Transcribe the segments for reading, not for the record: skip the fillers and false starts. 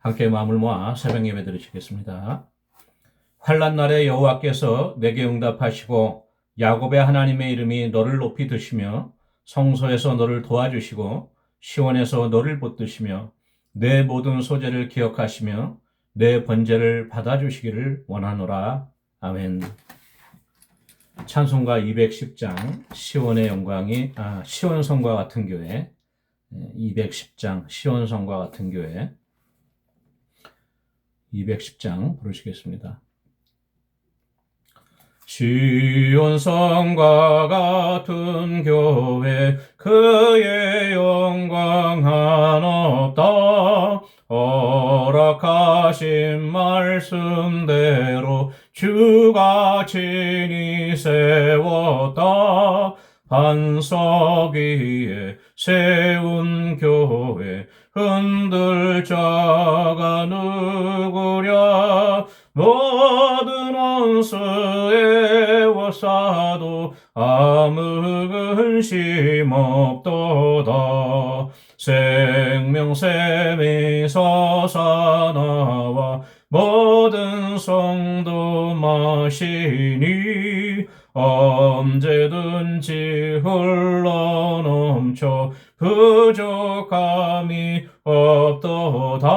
함께 마음을 모아 새벽 예배 드리시겠습니다. 환난 날에 여호와께서 내게 응답하시고 야곱의 하나님의 이름이 너를 높이 드시며 성소에서 너를 도와주시고 시온에서 너를 붙드시며 내 모든 소재를 기억하시며 내 번제를 받아주시기를 원하노라. 아멘. 찬송가 210장 시온의 영광이 시온 성과 같은 교회 210장 시온 성과 같은 교회 210장 부르시겠습니다. 시온 성과 같은 교회 그의 영광 한없다. 허락하신 말씀대로 주가 친히 세웠다. 반석 위에 세운 교회 흔들 자가 누구랴. 모든 원수에 워싸도 아무 근심 없도다. 생명샘이 솟아나와 모든 성도 마시니 언제든지 흘러넘쳐 부족함이 없도다.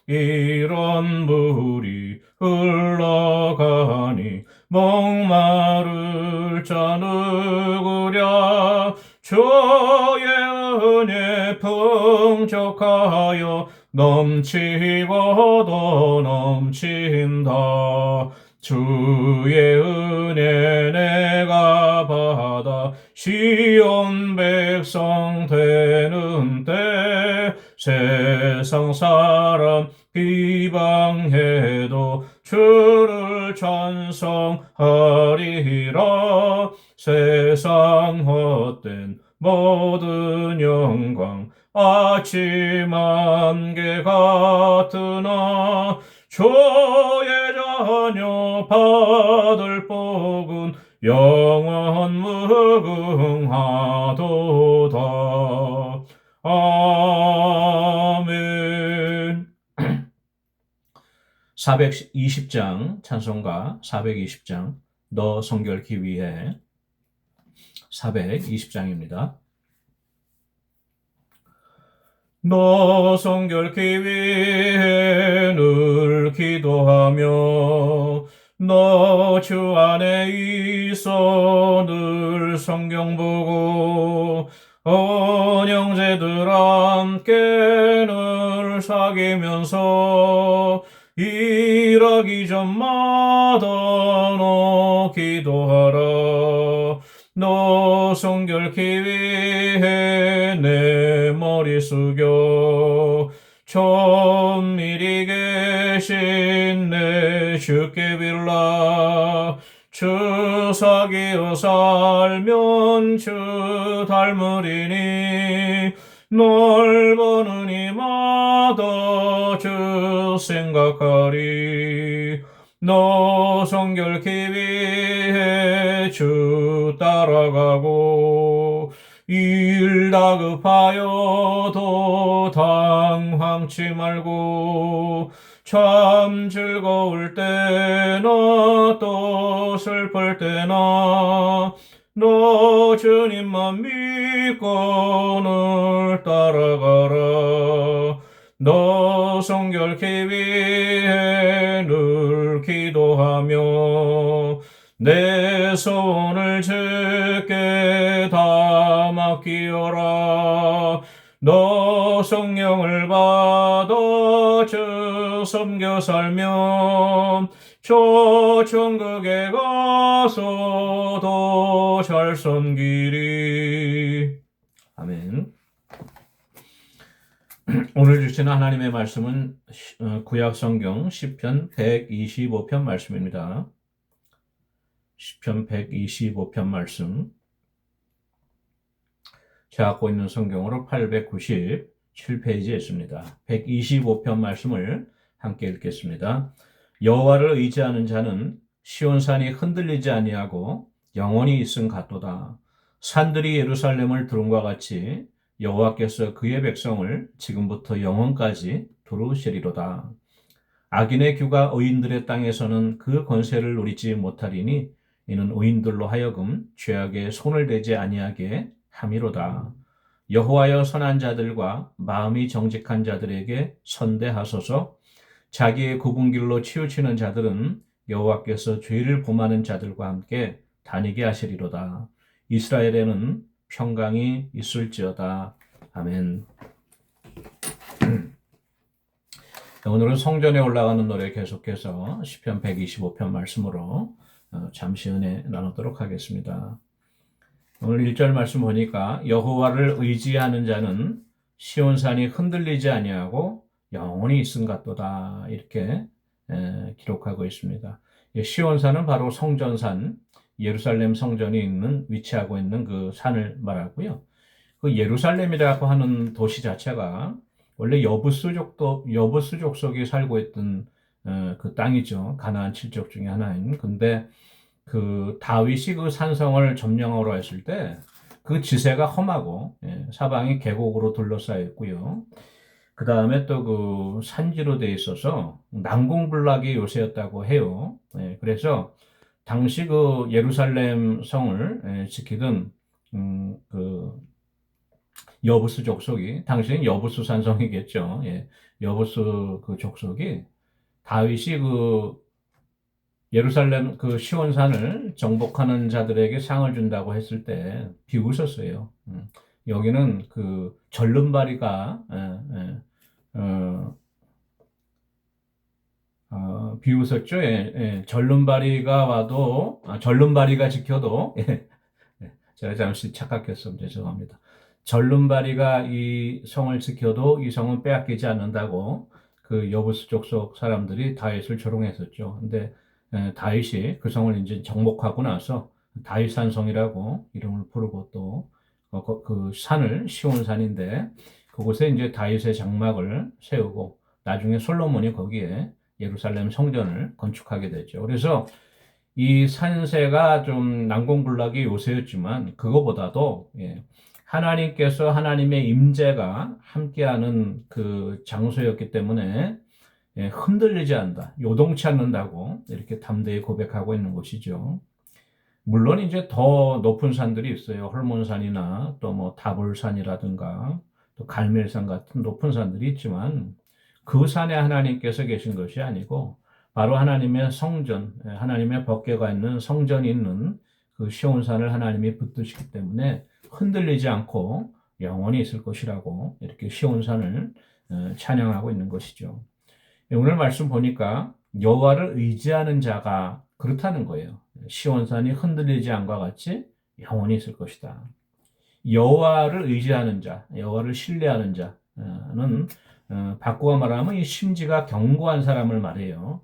이런 물이 흘러가니 목마를 자 누구랴. 주의 은혜 풍족하여 넘치고도 넘친다. 주의 은혜 내가 받아 시온 백성 되는 때 세상 사람 비방해도 주를 찬송하리라. 세상 헛된 모든 영광 아침 안개 같으나 주의 자녀 받을 복은 영원 무궁하도다. 아멘. 420장 찬송가 420장 너 성결케 위해 420장입니다. 너 성결케 위해 늘 기도하며 너 주 안에 있어 늘 성경 보고 언형제들 함께 늘 사귀면서 일하기 전마다 너 기도하라. 너 성결케 위해 내 머리 숙여 천밀히 계신 내 주께 빌라. 주 사귀어 살면 주 닮으리니 널 보는 이마다 주 생각하리. 너 성결케 위해 주 따라가고 일 다급하여도 당황치 말고 참 즐거울 때나 또 슬플 때나 너 주님만 믿고 늘 따라가라. 너 성결케 위해 늘 기도하며 내 소원을 주께 다 맡기어라. 너 성령을 받아 주 섬겨 살면 저 천국에 가서도 잘 섬기리. 아멘. 오늘 주시는 하나님의 말씀은 구약 성경 시편 125편 말씀입니다. 시편 125편 말씀. 제가 갖고 있는 성경으로 897페이지에 있습니다. 125편 말씀을 함께 읽겠습니다. 여호와를 의지하는 자는 시온산이 흔들리지 아니하고 영원히 있음 같도다. 산들이 예루살렘을 두름과 같이 여호와께서 그의 백성을 지금부터 영원까지 두루시리로다. 악인의 규가 의인들의 땅에서는 그 권세를 누리지 못하리니 이는 의인들로 하여금 죄악에 손을 대지 아니하게 함이로다. 여호와여 선한 자들과 마음이 정직한 자들에게 선대하소서. 자기의 굽은 길로 치우치는 자들은 여호와께서 죄를 범하는 자들과 함께 다니게 하시리로다. 이스라엘에는 평강이 있을지어다. 아멘. 오늘은 성전에 올라가는 노래 계속해서 시편 125편 말씀으로 잠시 은혜 나누도록 하겠습니다. 오늘 1절 말씀 보니까 여호와를 의지하는 자는 시온산이 흔들리지 아니하고 영원히 있음 같도다, 이렇게 기록하고 있습니다. 시온산은 바로 성전산, 예루살렘 성전이 위치하고 있는 그 산을 말하고요. 그 예루살렘이라고 하는 도시 자체가 원래 여부스 족속이 살고 있던 그 땅이죠. 가나안 7족 중에 하나인. 근데 그 다윗이 그 산성을 점령하러 했을 때 그 지세가 험하고 사방이 계곡으로 둘러싸여 있고요. 그 다음에 또 그 산지로 돼 있어서 난공불락의 요새였다고 해요. 그래서 당시 그 예루살렘 성을 지키던 그 여부스 족속이, 당시엔 여부스 산성이겠죠. 여부스 그 족속이 다윗이 그 예루살렘 그 시온산을 정복하는 자들에게 상을 준다고 했을 때 비웃었어요. 여기는 그 절름발이가 비웃었죠. 절름발이가 와도 절름발이가 지켜도 제가 잠시 착각했습니다. 죄송합니다. 절름발이가 이 성을 지켜도 이 성은 빼앗기지 않는다고 그 여부스 족속 사람들이 다윗을 조롱했었죠. 근데 다윗이 그 성을 이제 정복하고 나서 다윗산성이라고 이름을 부르고 또 그 산을 시온산인데 그곳에 이제 다윗의 장막을 세우고 나중에 솔로몬이 거기에 예루살렘 성전을 건축하게 되죠. 그래서 이 산세가 좀 난공불락의 요새였지만 그거보다도 하나님께서 하나님의 임재가 함께하는 그 장소였기 때문에 흔들리지 않는다, 요동치 않는다고 이렇게 담대히 고백하고 있는 것이죠. 물론 이제 더 높은 산들이 있어요. 헐몬산이나 또 뭐 다볼산이라든가 또 갈멜산 같은 높은 산들이 있지만 그 산에 하나님께서 계신 것이 아니고 바로 하나님의 성전, 하나님의 법궤가 있는 성전이 있는 그 시온산을 하나님이 붙드시기 때문에 흔들리지 않고 영원히 있을 것이라고 이렇게 시온산을 찬양하고 있는 것이죠. 오늘 말씀 보니까 여호와를 의지하는 자가 그렇다는 거예요. 시온산이 흔들리지 않과 같이 영원히 있을 것이다. 여호와를 의지하는 자, 여호와를 신뢰하는 자는 바꾸어 말하면 이 심지가 견고한 사람을 말해요.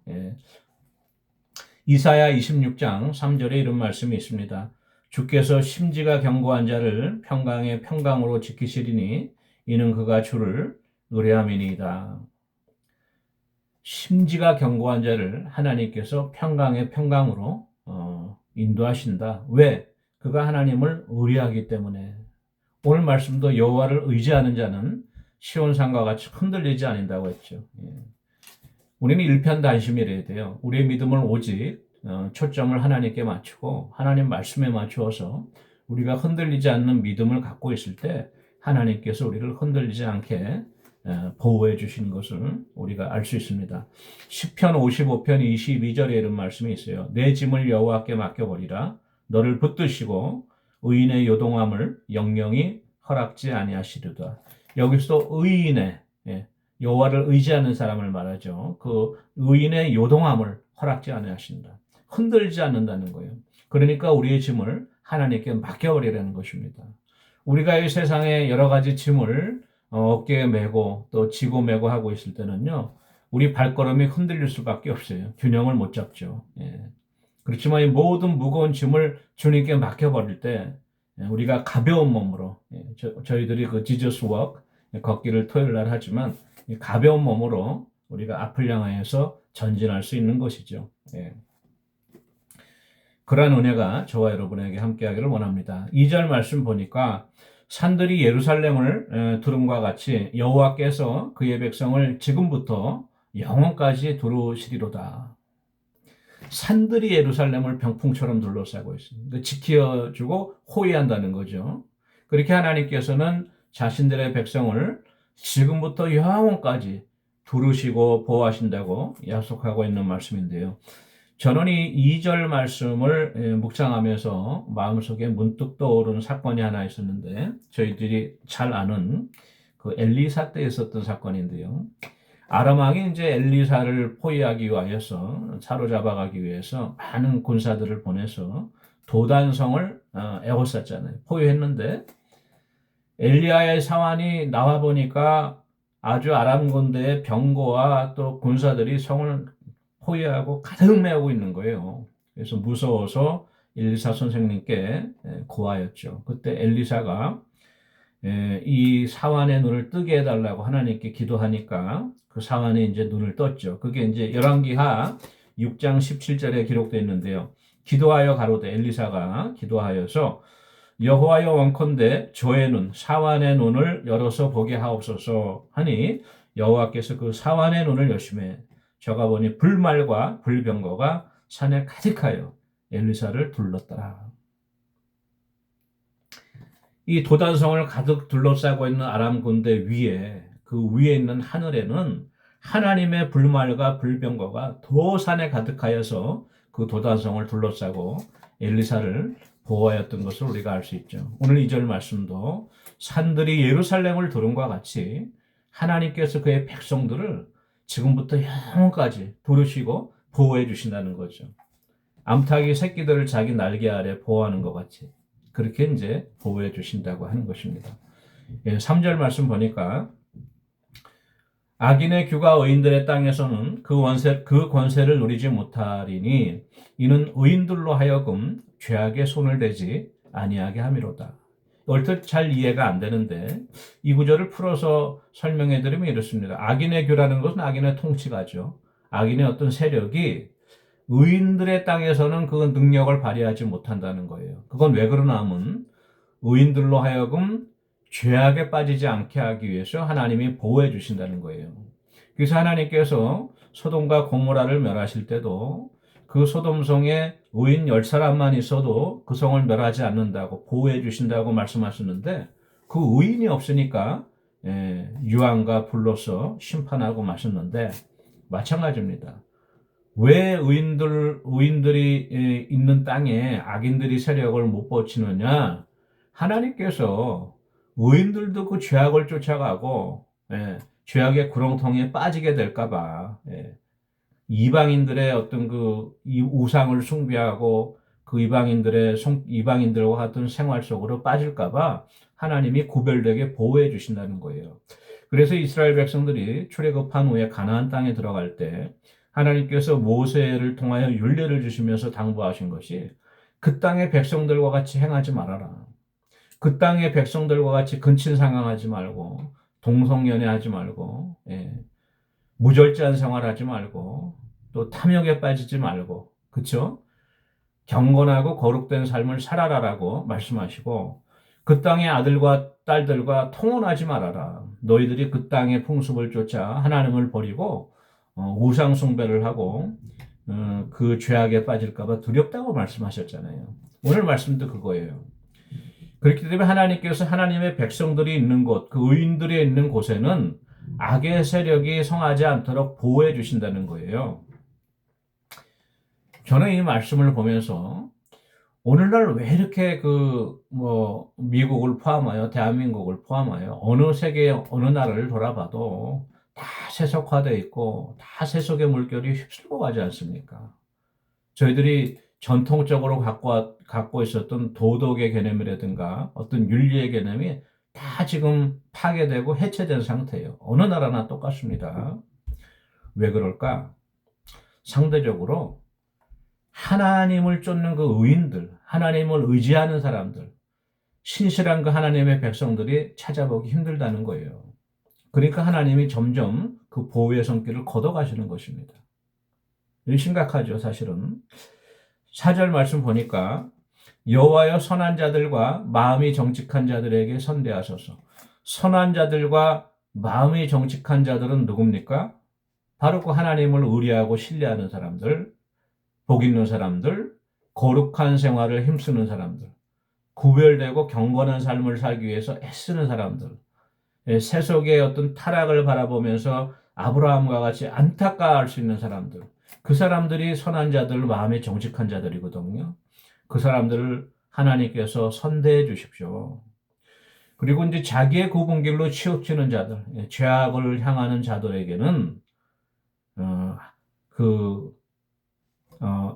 이사야 26장 3절에 이런 말씀이 있습니다. 주께서 심지가 견고한 자를 평강의 평강으로 지키시리니 이는 그가 주를 의뢰함이니이다. 심지가 견고한 자를 하나님께서 평강의 평강으로 인도하신다. 왜? 그가 하나님을 의뢰하기 때문에. 오늘 말씀도 여호와를 의지하는 자는 시온산과 같이 흔들리지 않는다고 했죠. 우리는 일편단심이래야 돼요. 우리의 믿음을 오직 초점을 하나님께 맞추고 하나님 말씀에 맞추어서 우리가 흔들리지 않는 믿음을 갖고 있을 때 하나님께서 우리를 흔들리지 않게 보호해 주시는 것을 우리가 알 수 있습니다. 시편 55편 22절에 이런 말씀이 있어요. 내 짐을 여호와께 맡겨버리라. 너를 붙드시고 의인의 요동함을 영영이 허락지 아니하시리로다. 여기서도 의인의, 여호와를 의지하는 사람을 말하죠. 그 의인의 요동함을 허락지 아니하신다. 흔들지 않는다는 거예요. 그러니까 우리의 짐을 하나님께 맡겨버리라는 것입니다. 우리가 이 세상에 여러 가지 짐을 어깨에 메고 또 지고 메고 하고 있을 때는요, 우리 발걸음이 흔들릴 수밖에 없어요. 균형을 못 잡죠. 그렇지만 이 모든 무거운 짐을 주님께 맡겨버릴 때 우리가 가벼운 몸으로, 저희들이 그 지저스 워크 걷기를 토요일 날 하지만 가벼운 몸으로 우리가 앞을 향하여서 전진할 수 있는 것이죠. 그러한 은혜가 저와 여러분에게 함께하기를 원합니다. 2절 말씀 보니까 산들이 예루살렘을 두름과 같이 여호와께서 그의 백성을 지금부터 영원까지 두루시리로다. 산들이 예루살렘을 병풍처럼 둘러싸고 있습니다. 지켜주고 호위한다는 거죠. 그렇게 하나님께서는 자신들의 백성을 지금부터 영원까지 두르시고 보호하신다고 약속하고 있는 말씀인데요. 저는 이 2절 말씀을 묵상하면서 마음속에 문득 떠오른 사건이 하나 있었는데, 저희들이 잘 아는 그 엘리사 때 있었던 사건인데요. 아람 왕이 이제 엘리사를 포위하기 위하여서, 사로잡아가기 위해서 많은 군사들을 보내서 도단성을 에워쌌잖아요. 포위했는데 엘리야의 사환이 나와 보니까 아주 아람 군대의 병거와 또 군사들이 성을 포위하고 가득 메우고 있는 거예요. 그래서 무서워서 엘리사 선생님께 고하였죠. 그때 엘리사가 이 사환의 눈을 뜨게 해달라고 하나님께 기도하니까 그 사환이 이제 눈을 떴죠. 그게 이제 열왕기하 6장 17절에 기록되어 있는데요. 기도하여 가로되, 엘리사가 기도하여서 여호와여 원컨대 저의 눈, 사환의 눈을 열어서 보게 하옵소서 하니, 여호와께서 그 사환의 눈을 여심해 저가 보니 불말과 불병거가 산에 가득하여 엘리사를 둘렀더라. 이 도단성을 가득 둘러싸고 있는 아람 군대 위에, 그 위에 있는 하늘에는 하나님의 불말과 불병거가 더 산에 가득하여서 그 도단성을 둘러싸고 엘리사를 보호하였던 것을 우리가 알 수 있죠. 오늘 2절 말씀도 산들이 예루살렘을 두름과 같이 하나님께서 그의 백성들을 지금부터 영원까지 두르시고 보호해 주신다는 거죠. 암탉이 새끼들을 자기 날개 아래 보호하는 것 같이 그렇게 이제 보호해 주신다고 하는 것입니다. 3절 말씀 보니까 악인의 규가 의인들의 땅에서는 그 권세를 누리지 못하리니 이는 의인들로 하여금 죄악에 손을 대지 아니하게 함이로다. 얼핏 잘 이해가 안 되는데 이 구절을 풀어서 설명해 드리면 이렇습니다. 악인의 규라는 것은 악인의 통치가죠. 악인의 어떤 세력이 의인들의 땅에서는 그 능력을 발휘하지 못한다는 거예요. 그건 왜 그러나 하면 의인들로 하여금 죄악에 빠지지 않게 하기 위해서 하나님이 보호해 주신다는 거예요. 그래서 하나님께서 소돔과 고모라를 멸하실 때도 그 소돔성에 의인 10사람만 있어도 그 성을 멸하지 않는다고 보호해 주신다고 말씀하셨는데, 그 의인이 없으니까 유황과 불로서 심판하고 마셨는데 마찬가지입니다. 왜 의인들이 있는 땅에 악인들이 세력을 못 뻗치느냐? 하나님께서 의인들도 그 죄악을 쫓아가고 죄악의 구렁텅이에 빠지게 될까봐 이방인들의 어떤 그 우상을 숭배하고 그 이방인들과 같은 생활 속으로 빠질까봐 하나님이 구별되게 보호해 주신다는 거예요. 그래서 이스라엘 백성들이 출애굽한 후에 가나안 땅에 들어갈 때 하나님께서 모세를 통하여 율례를 주시면서 당부하신 것이, 그 땅의 백성들과 같이 행하지 말아라. 그 땅의 백성들과 같이 근친상앙하지 말고 동성연애하지 말고 무절제한 생활하지 말고 또 탐욕에 빠지지 말고, 그렇죠? 경건하고 거룩된 삶을 살아라라고 말씀하시고, 그 땅의 아들과 딸들과 통혼하지 말아라. 너희들이 그 땅의 풍습을 쫓아 하나님을 버리고 우상 숭배를 하고 그 죄악에 빠질까봐 두렵다고 말씀하셨잖아요. 오늘 말씀도 그거예요. 그렇기 때문에 하나님께서 하나님의 백성들이 있는 곳, 그 의인들이 있는 곳에는 악의 세력이 성하지 않도록 보호해 주신다는 거예요. 저는 이 말씀을 보면서 오늘날 왜 이렇게 미국을 포함하여 대한민국을 포함하여 어느 세계 어느 나라를 돌아봐도 다 세속화되어 있고 다 세속의 물결이 휩쓸고 가지 않습니까? 저희들이 전통적으로 갖고 있었던 도덕의 개념이라든가 어떤 윤리의 개념이 다 지금 파괴되고 해체된 상태예요. 어느 나라나 똑같습니다. 왜 그럴까? 상대적으로 하나님을 쫓는 그 의인들, 하나님을 의지하는 사람들, 신실한 그 하나님의 백성들이 찾아보기 힘들다는 거예요. 그러니까 하나님이 점점 그 보호의 손길을 걷어가시는 것입니다. 이게 심각하죠, 사실은. 4절 말씀 보니까 여호와여 선한 자들과 마음이 정직한 자들에게 선대하소서. 선한 자들과 마음이 정직한 자들은 누굽니까? 바로 그 하나님을 의뢰하고 신뢰하는 사람들, 복 있는 사람들, 거룩한 생활을 힘쓰는 사람들, 구별되고 경건한 삶을 살기 위해서 애쓰는 사람들, 세속의 어떤 타락을 바라보면서 아브라함과 같이 안타까워할 수 있는 사람들, 그 사람들이 선한 자들, 마음에 정직한 자들이거든요. 그 사람들을 하나님께서 선대해 주십시오. 그리고 이제 자기의 굽은 길로 치우치는 자들, 죄악을 향하는 자들에게는 어, 그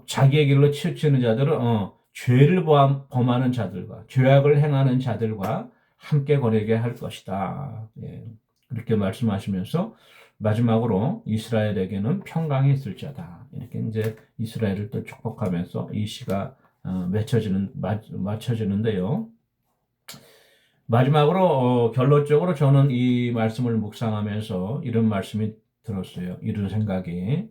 자기의 길로 치우치는 자들은 죄를 범하는 자들과 죄악을 행하는 자들과 함께 거느리게 할 것이다. 예, 그렇게 말씀하시면서 마지막으로 이스라엘에게는 평강이 있을 자다. 이렇게 이제 이스라엘을 또 축복하면서 이 시가 맞춰지는데요. 마지막으로 결론적으로 저는 이 말씀을 묵상하면서 이런 말씀이 들었어요. 이런 생각이.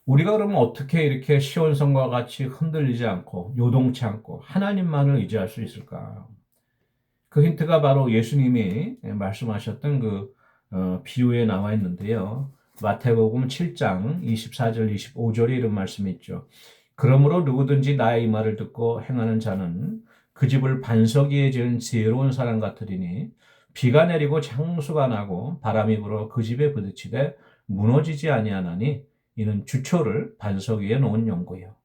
우리가 그러면 어떻게 이렇게 시온성과 같이 흔들리지 않고 요동치 않고 하나님만을 의지할 수 있을까? 그 힌트가 바로 예수님이 말씀하셨던 그 비유에 나와 있는데요. 마태복음 7장 24절 25절에 이런 말씀이 있죠. 그러므로 누구든지 나의 이 말을 듣고 행하는 자는 그 집을 반석 위에 지은 지혜로운 사람 같으리니 비가 내리고 창수가 나고 바람이 불어 그 집에 부딪히되 무너지지 아니하나니 이는 주초를 반석 위에 놓은 연고요.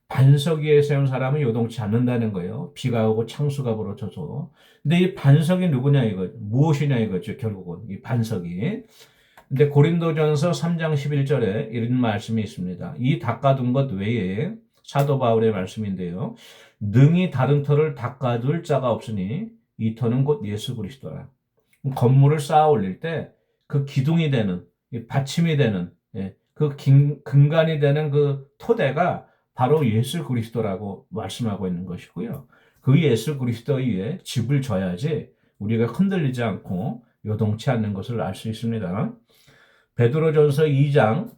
반석 위에 세운 사람은 요동치 않는다는 거예요. 비가 오고 창수가 불어져서. 근데 이 반석이 누구냐 이거 무엇이냐 이거죠. 결국은 이 반석이. 근데 고린도전서 3장 11절에 이런 말씀이 있습니다. 이 닦아둔 것 외에 사도 바울의 말씀인데요. 능히 다른 터를 닦아둘 자가 없으니 이 터는 곧 예수 그리스도라. 건물을 쌓아 올릴 때 그 기둥이 되는 받침이 되는 그 근간이 되는 그 토대가 바로 예수 그리스도라고 말씀하고 있는 것이고요. 그 예수 그리스도 위에 집을 져야지 우리가 흔들리지 않고 요동치 않는 것을 알 수 있습니다. 베드로전서 2장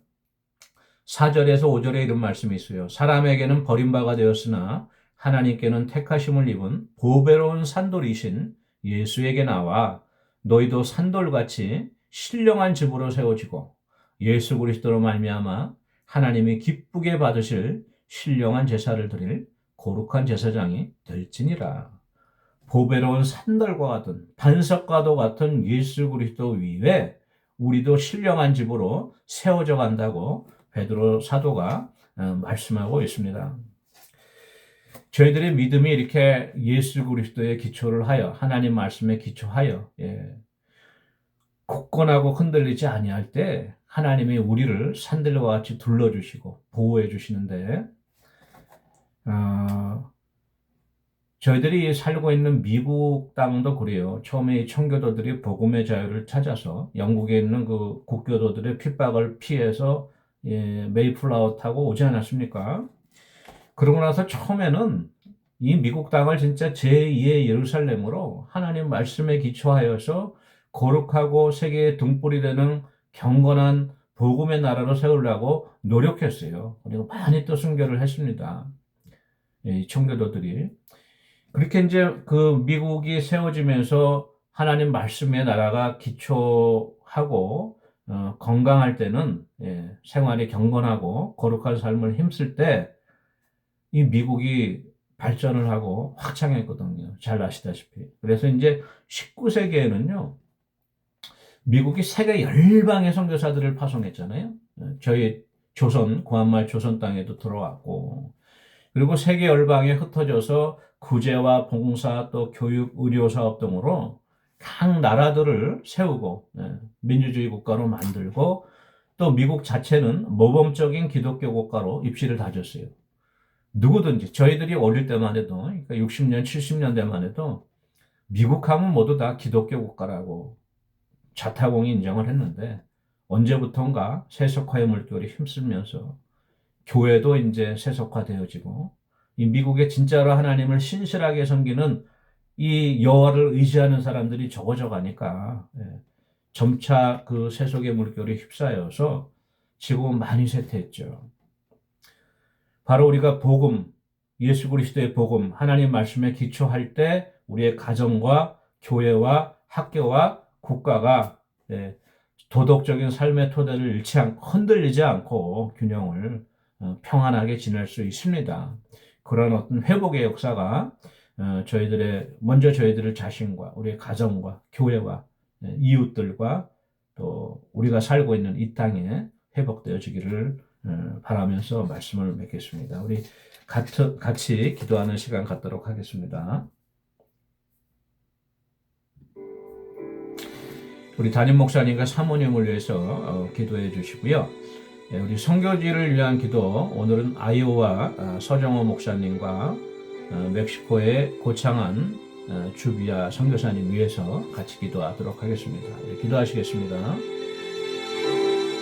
4절에서 5절에 이런 말씀이 있어요. 사람에게는 버림바가 되었으나 하나님께는 택하심을 입은 보배로운 산돌이신 예수에게 나와 너희도 산돌같이 신령한 집으로 세워지고 예수 그리스도로 말미암아 하나님이 기쁘게 받으실 신령한 제사를 드릴 거룩한 제사장이 될지니라. 보배로운 산돌과 같은 반석과도 같은 예수 그리스도 위에 우리도 신령한 집으로 세워져 간다고 베드로 사도가 말씀하고 있습니다. 저희들의 믿음이 이렇게 예수 그리스도에 기초를 하여 하나님 말씀에 기초하여 굳건하고 흔들리지 아니할 때 하나님이 우리를 산들과 같이 둘러주시고 보호해 주시는데 저희들이 살고 있는 미국 땅도 그래요. 처음에 청교도들이 복음의 자유를 찾아서 영국에 있는 그 국교도들의 핍박을 피해서 메이플라워 타고 오지 않았습니까? 그러고 나서 처음에는 이 미국 땅을 진짜 제2의 예루살렘으로 하나님 말씀에 기초하여서 거룩하고 세계의 등불이 되는 경건한 복음의 나라로 세우려고 노력했어요. 그리고 많이 또 순교를 했습니다. 이 청교도들이. 그렇게 이제 그 미국이 세워지면서 하나님 말씀의 나라가 기초하고 건강할 때는 생활이 경건하고 거룩한 삶을 힘쓸 때 이 미국이 발전을 하고 확장했거든요. 잘 아시다시피. 그래서 이제 19세기에는요. 미국이 세계 열방의 선교사들을 파송했잖아요. 저희 조선, 구한말 조선 땅에도 들어왔고 그리고 세계 열방에 흩어져서 구제와 봉사 또 교육, 의료 사업 등으로 각 나라들을 세우고 민주주의 국가로 만들고 또 미국 자체는 모범적인 기독교 국가로 입지를 다졌어요. 누구든지 저희들이 어릴 때만 해도 그러니까 60년, 70년대만 해도 미국 하면 모두 다 기독교 국가라고 자타공이 인정을 했는데 언제부턴가 세속화의 물결이 힘쓰면서 교회도 이제 세속화되어지고 이 미국에 진짜로 하나님을 신실하게 섬기는 이 여호와를 의지하는 사람들이 적어져 가니까 점차 그 세속의 물결이 휩싸여서 지금은 많이 쇠퇴했죠. 바로 우리가 복음, 예수 그리스도의 복음, 하나님 말씀에 기초할 때 우리의 가정과 교회와 학교와 국가가 도덕적인 삶의 토대를 잃지 않고 흔들리지 않고 균형을 평안하게 지낼 수 있습니다. 그런 어떤 회복의 역사가 먼저 저희들의 자신과 우리의 가정과 교회와 이웃들과 또 우리가 살고 있는 이 땅에 회복되어지기를 바라면서 말씀을 맺겠습니다. 우리 같이 기도하는 시간 갖도록 하겠습니다. 우리 담임 목사님과 사모님을 위해서 기도해 주시고요. 우리 선교지를 위한 기도, 오늘은 아이오와 서정호 목사님과 멕시코의 고창한 주비아 선교사님 위해서 같이 기도하도록 하겠습니다. 기도하시겠습니다.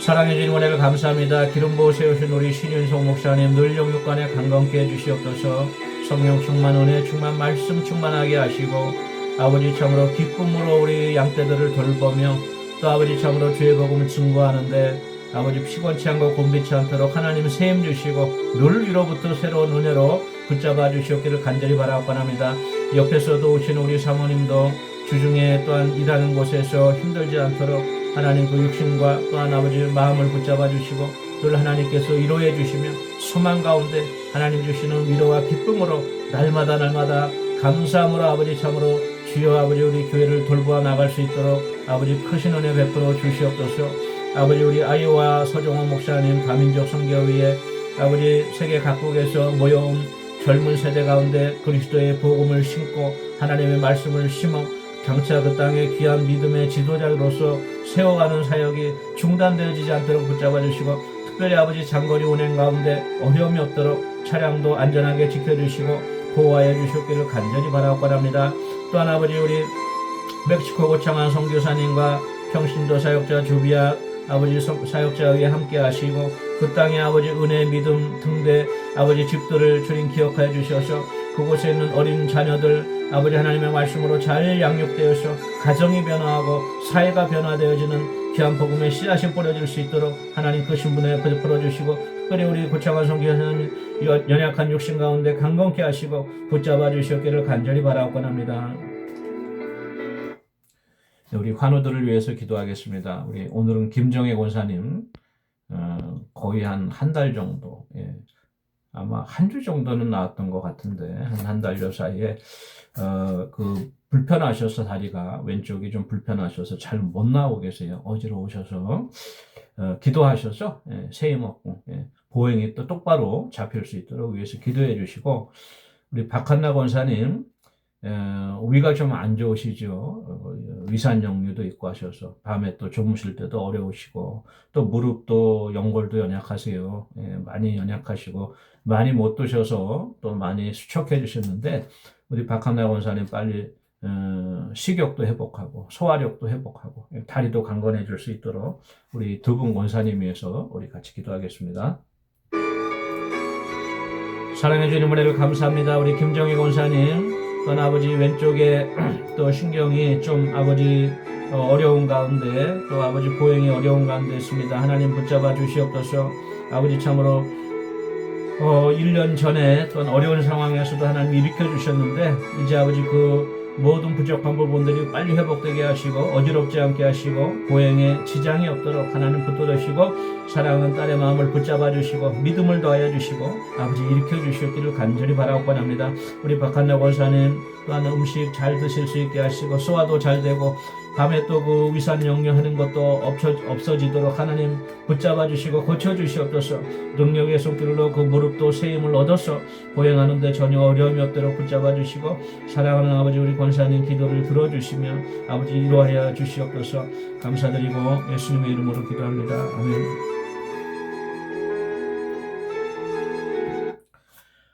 사랑해 주신 은혜를 감사합니다. 기름 부어 세우신 우리 신윤성 목사님 늘 영육간에 강건케 해주시옵소서. 성령 충만, 은혜 충만, 말씀 충만하게 하시고 아버지 참으로 기쁨으로 우리 양떼들을 돌보며 또 아버지 참으로 주의 복음을 증거하는데 아버지 피곤치 않고 곤비치 않도록 하나님 세임 주시고 늘 위로부터 새로운 은혜로 붙잡아 주시옵기를 간절히 바라옵고합니다. 옆에서도 오신 우리 사모님도 주중에 또한 일하는 곳에서 힘들지 않도록 하나님 그 육신과 또한 아버지 마음을 붙잡아 주시고 늘 하나님께서 위로해 주시며 소망 가운데 하나님 주시는 위로와 기쁨으로 날마다 감사함으로 아버지 참으로 주여 아버지 우리 교회를 돌보아 나갈 수 있도록 아버지 크신 은혜 베풀어 주시옵소서. 아버지 우리 아이오와 서정호 목사님 다민족 선교위에 아버지 세계 각국에서 모여온 젊은 세대 가운데 그리스도의 복음을 심고 하나님의 말씀을 심어 장차 그 땅의 귀한 믿음의 지도자로서 세워가는 사역이 중단되어지지 않도록 붙잡아 주시고 특별히 아버지 장거리 운행 가운데 어려움이 없도록 차량도 안전하게 지켜주시고 보호하여 주셨기를 간절히 바라옵고합니다. 또한 아버지 우리 멕시코 고창한 선교사님과 평신도 사역자 주비아 아버지 사역자에게 함께 하시고 그 땅에 아버지 은혜 믿음 등대 아버지 집들을 주님 기억하여 주셔서 그곳에 있는 어린 자녀들 아버지 하나님의 말씀으로 잘 양육되어서 가정이 변화하고 사회가 변화되어지는 귀한 복음의 씨앗이 뿌려질 수 있도록 하나님 그 신분에 베풀어 주시고 특별히 우리 고창한 선교사님 연약한 육신 가운데 강건케 하시고 붙잡아 주시옵기를 간절히 바라옵고합니다. 우리 환우들을 위해서 기도하겠습니다. 우리 오늘은 김정혜 권사님 거의 한 달 정도 아마 한 주 정도는 나왔던 것 같은데 한 달여 사이에 그 불편하셔서 다리가 왼쪽이 좀 불편하셔서 잘 못 나오고 계세요. 어지러우셔서 기도하셔서 세임 얻고 보행이 또 똑바로 잡힐 수 있도록 위해서 기도해 주시고 우리 박한나 권사님 위가 좀 안 좋으시죠. 위산역류도 있고 하셔서 밤에 또 주무실 때도 어려우시고 또 무릎도 연골도 연약하세요. 많이 연약하시고 많이 못 드셔서 또 많이 수척해 주셨는데 우리 박한나 권사님 빨리 식욕도 회복하고 소화력도 회복하고 다리도 강건해질 수 있도록 우리 두 분 권사님 위해서 우리 같이 기도하겠습니다. 사랑해 주님 은혜를 감사합니다. 우리 김정희 권사님 또한 아버지 왼쪽에 또 신경이 좀 아버지 어려운 가운데 또 아버지 보행이 어려운 가운데 있습니다. 하나님 붙잡아 주시옵소서. 아버지 참으로 1년 전에 또한 어려운 상황에서도 하나님 일으켜 주셨는데 이제 아버지 그 모든 부족한 부분들이 빨리 회복되게 하시고 어지럽지 않게 하시고 보행에 지장이 없도록 하나님 붙들으시고 사랑하는 딸의 마음을 붙잡아 주시고 믿음을 더하여 주시고 아버지 일으켜 주시기를 간절히 바라옵고합니다. 우리 박한나 권사님 또한 음식 잘 드실 수 있게 하시고 소화도 잘 되고 밤에 또 그 위산역류 하는 것도 없어지도록 하나님 붙잡아 주시고 고쳐 주시옵소서. 능력의 손길로 그 무릎도 세임을 얻어서 보행하는데 전혀 어려움이 없도록 붙잡아 주시고 사랑하는 아버지 우리 권사님 기도를 들어주시며 아버지 이루하여 주시옵소서. 감사드리고 예수님의 이름으로 기도합니다. 아멘.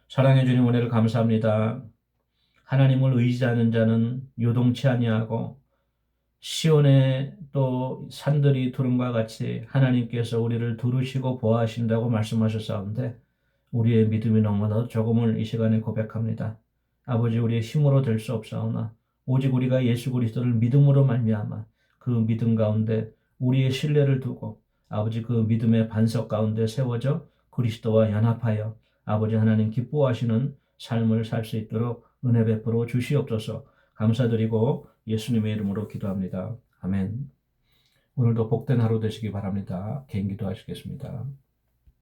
사랑해 주님 은혜를 감사합니다. 하나님을 의지하는 자는 요동치 아니하고 시온의 또 산들이 두름과 같이 하나님께서 우리를 두르시고 보호하신다고 말씀하셨사온데 우리의 믿음이 너무나 조금을 이 시간에 고백합니다. 아버지 우리의 힘으로 될 수 없사오나 오직 우리가 예수 그리스도를 믿음으로 말미암아 그 믿음 가운데 우리의 신뢰를 두고 아버지 그 믿음의 반석 가운데 세워져 그리스도와 연합하여 아버지 하나님 기뻐하시는 삶을 살 수 있도록 은혜 베풀어 주시옵소서. 감사드리고 예수님의 이름으로 기도합니다. 아멘. 오늘도 복된 하루 되시기 바랍니다. 개인 기도하시겠습니다.